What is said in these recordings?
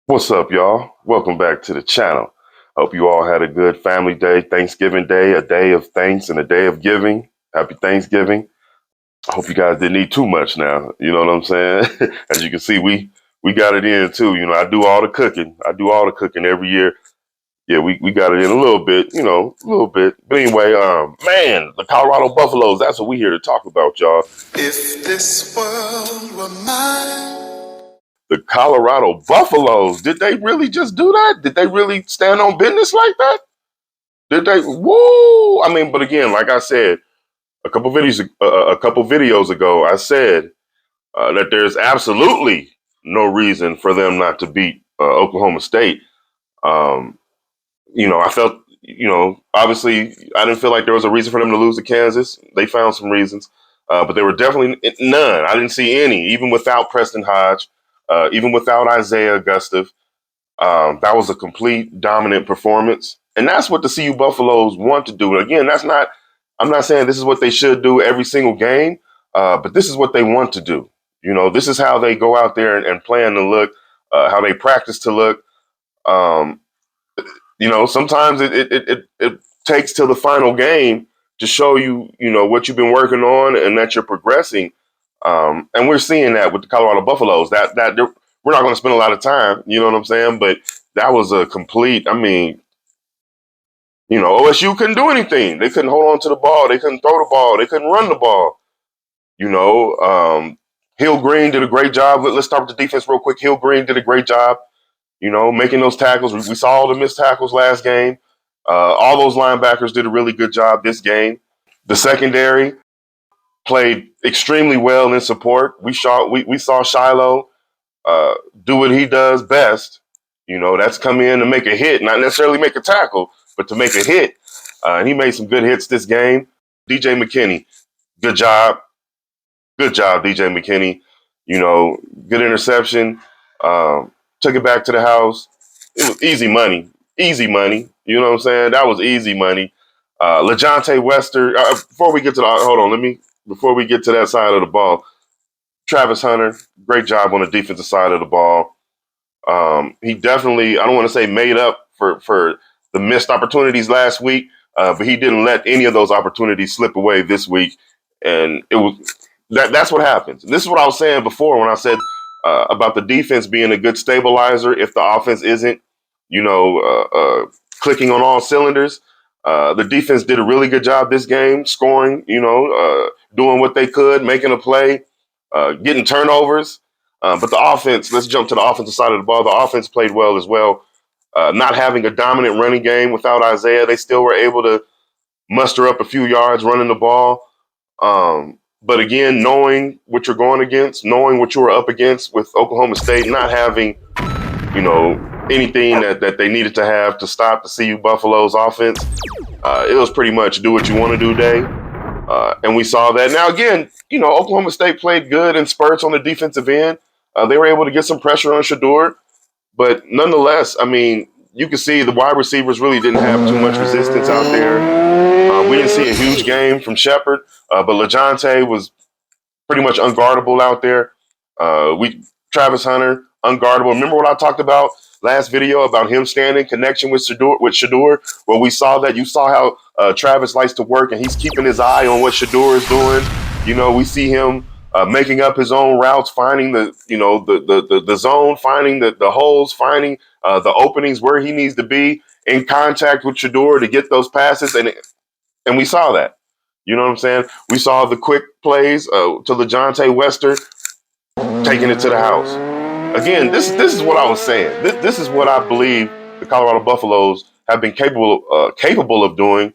What's up, y'all? Welcome back to the channel. Hope you all had a good family day, Thanksgiving Day, a day of thanks and a day of giving. Happy Thanksgiving. I hope you guys didn't eat too much now. You know what I'm saying? As you can see, we got it in too. I do all the cooking. I do all the cooking every year. Yeah, we got it in a little bit, a little bit. But anyway, man, the Colorado Buffaloes, that's what we here to talk about, y'all. If this world were mine. The Colorado Buffaloes, did they really just do that? Did they really stand on business like that? Did they? Woo! I mean, but again, like I said, a couple videos ago, I said that there's absolutely no reason for them not to beat Oklahoma State. Um, I felt, obviously, I didn't feel like there was a reason for them to lose to Kansas. They found some reasons, but there were definitely none. I didn't see any, even without Preston Hodge, even without Isaiah Gustav. That was a complete dominant performance. And that's what the CU Buffaloes want to do. Again, I'm not saying this is what they should do every single game, but this is what they want to do. This is how they go out there and plan to look, how they practice to look. Um, Sometimes it takes till the final game to show you, what you've been working on and that you're progressing. And we're seeing that with the Colorado Buffaloes. We're not going to spend a lot of time, you know what I'm saying? But that was a complete. I mean, OSU couldn't do anything. They couldn't hold on to the ball. They couldn't throw the ball. They couldn't run the ball. Hill Green did a great job. Let's start with the defense real quick. Hill Green did a great job, making those tackles. We saw all the missed tackles last game. All those linebackers did a really good job this game. The secondary played extremely well in support. We saw Shiloh do what he does best. That's come in to make a hit, not necessarily make a tackle, but to make a hit. And he made some good hits this game. DJ McKinney, good job. Good job, DJ McKinney. Good interception. Took it back to the house. It was easy money. Easy money. You know what I'm saying? That was easy money. LeJontay Wester. Before we get to that side of the ball, Travis Hunter, great job on the defensive side of the ball. He definitely, I don't want to say made up for the missed opportunities last week, but he didn't let any of those opportunities slip away this week. And that's what happens. And this is what I was saying before when I said about the defense being a good stabilizer if the offense isn't, clicking on all cylinders. The defense did a really good job this game, scoring, doing what they could, making a play, getting turnovers. But the offense, let's jump to the offensive side of the ball. The offense played well as well. Not having a dominant running game without Isaiah, they still were able to muster up a few yards running the ball. But again, knowing what you're going against, knowing what you were up against with Oklahoma State, not having, anything that they needed to have to stop the CU Buffaloes offense, it was pretty much do what you want to do day. And we saw that. Now, again, Oklahoma State played good in spurts on the defensive end. They were able to get some pressure on Shador. But nonetheless, I mean, you can see the wide receivers really didn't have too much resistance out there. We didn't see a huge game from Shepard, but LeJontay was pretty much unguardable out there. Travis Hunter, unguardable. Remember what I talked about last video about him standing connection with Shador, where we saw that. You saw how Travis likes to work, and he's keeping his eye on what Shador is doing. We see him making up his own routes, finding the zone, finding the holes, finding the openings where he needs to be in contact with Shador to get those passes, and we saw that. You know what I'm saying? We saw the quick plays to LeJontay Wester taking it to the house. Again, this is what I was saying. This is what I believe the Colorado Buffaloes have been capable of doing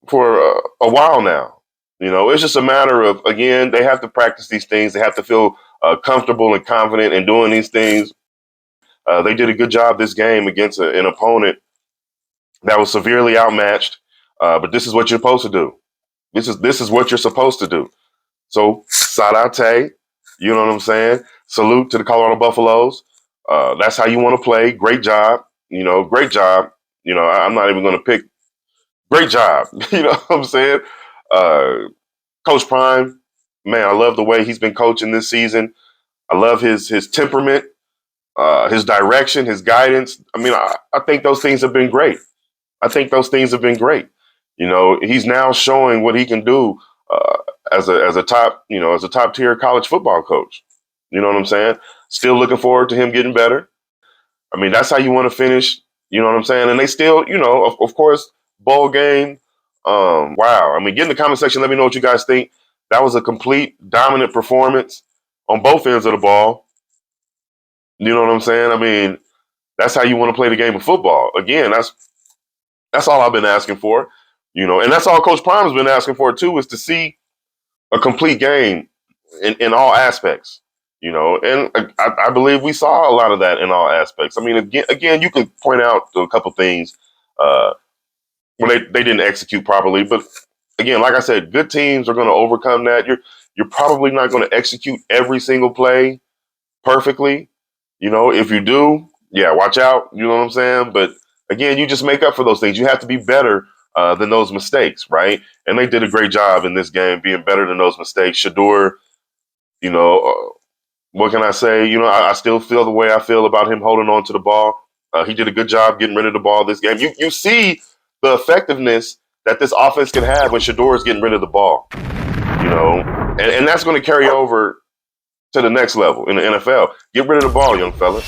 for a while now. It's just a matter of, again, they have to practice these things. They have to feel comfortable and confident in doing these things. They did a good job this game against an opponent that was severely outmatched. But this is what you're supposed to do. This is what you're supposed to do. So, Sadate, you know what I'm saying? Salute to the Colorado Buffaloes. That's how you want to play. Great job. Great job. I'm not even going to pick. Great job. You know what I'm saying? Coach Prime, man, I love the way he's been coaching this season. I love his temperament. his direction, his guidance. I mean, I think those things have been great. I think those things have been great. You know, he's now showing what he can do as a top, as a top tier college football coach. You know what I'm saying? Still looking forward to him getting better. I mean, that's how you want to finish. You know what I'm saying? And they still, of course, bowl game. Wow. I mean, get in the comment section. Let me know what you guys think. That was a complete dominant performance on both ends of the ball. You know what I'm saying? I mean, that's how you want to play the game of football. Again, that's all I've been asking for. And that's all Coach Prime has been asking for too, is to see a complete game in all aspects. And I believe we saw a lot of that in all aspects. I mean, again, you can point out a couple things when they didn't execute properly, but again, like I said, good teams are going to overcome that. You're probably not going to execute every single play perfectly. If you do, yeah, watch out. You know what I'm saying? But again, you just make up for those things. You have to be better than those mistakes, right? And they did a great job in this game being better than those mistakes. Shador, what can I say? I still feel the way I feel about him holding on to the ball. He did a good job getting rid of the ball this game. You see the effectiveness that this offense can have when Shador is getting rid of the ball, and that's going to carry over to the next level in the NFL. Get rid of the ball, young fella.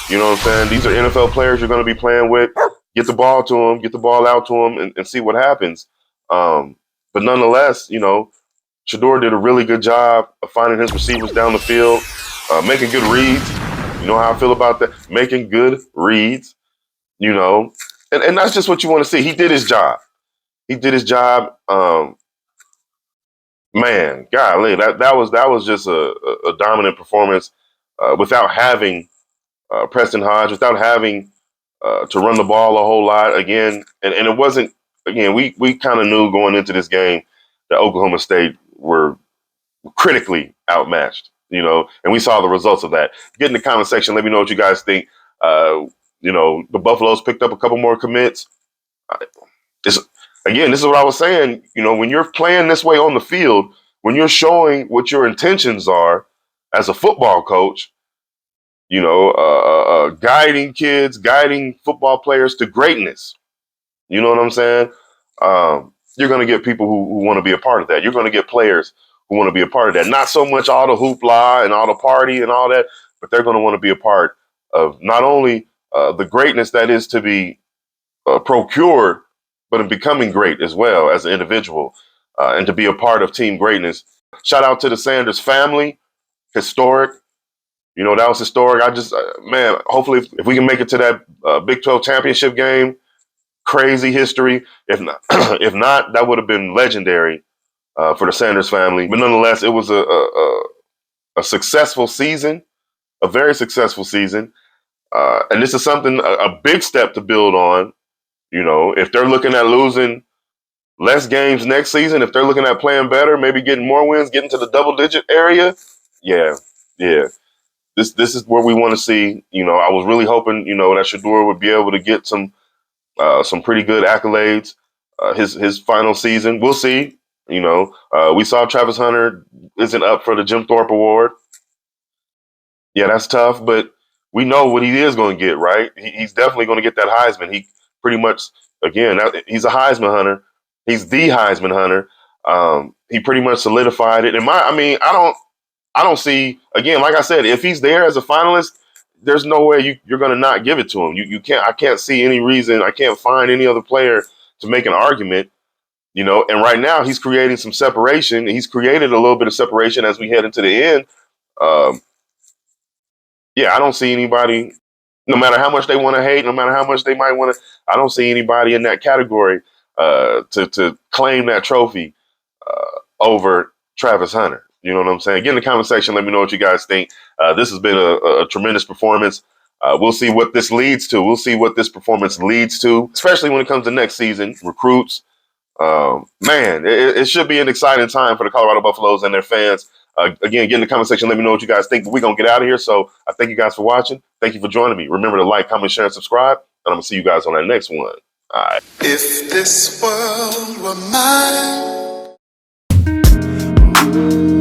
You know what I'm saying? These are NFL players you're going to be playing with. Get the ball to them, get the ball out to them, and see what happens. But nonetheless, Shador did a really good job of finding his receivers down the field, making good reads. You know how I feel about that? Making good reads, and that's just what you want to see. He did his job. He did his job. Man, golly, that was just a dominant performance without having Preston Hodge, without having to run the ball a whole lot again. And it wasn't, again, we kind of knew going into this game that Oklahoma State were critically outmatched, and we saw the results of that. Get in the comment section. Let me know what you guys think. The Buffaloes picked up a couple more commits. Again, this is what I was saying. When you're playing this way on the field, when you're showing what your intentions are as a football coach, guiding kids, guiding football players to greatness. You know what I'm saying? You're going to get people who want to be a part of that. You're going to get players who want to be a part of that. Not so much all the hoopla and all the party and all that, but they're going to want to be a part of not only the greatness that is to be procured, but in becoming great as well as an individual and to be a part of team greatness. Shout out to the Sanders family. Historic. That was historic. Man, hopefully if we can make it to that Big 12 championship game, crazy history. If not, that would have been legendary for the Sanders family. But nonetheless, it was a successful season, a very successful season. And this is something, a big step to build on. If they're looking at losing less games next season, if they're looking at playing better, maybe getting more wins, getting to the double-digit area, yeah. This is where we want to see. I was really hoping, that Shador would be able to get some pretty good accolades his final season. We'll see. We saw Travis Hunter isn't up for the Jim Thorpe Award. Yeah, that's tough, but we know what he is going to get, right? He's definitely going to get that Heisman. He pretty much, again, he's a Heisman hunter. He's the Heisman hunter. He pretty much solidified it. I don't see, again, like I said, if he's there as a finalist, there's no way you're going to not give it to him. I can't see any reason. I can't find any other player to make an argument, and right now he's creating some separation. He's created a little bit of separation as we head into the end. I don't see anybody, no matter how much they want to hate, no matter how much they might want to, I don't see anybody in that category to claim that trophy over Travis Hunter. You know what I'm saying? Get in the comment section. Let me know what you guys think. This has been a tremendous performance. We'll see what this leads to. We'll see what this performance leads to, especially when it comes to next season, recruits. Man, it should be an exciting time for the Colorado Buffaloes and their fans. Again, get in the comment section. Let me know what you guys think. But we're going to get out of here. So I thank you guys for watching. Thank you for joining me. Remember to like, comment, share, and subscribe. And I'm going to see you guys on that next one. All right. If this world were mine.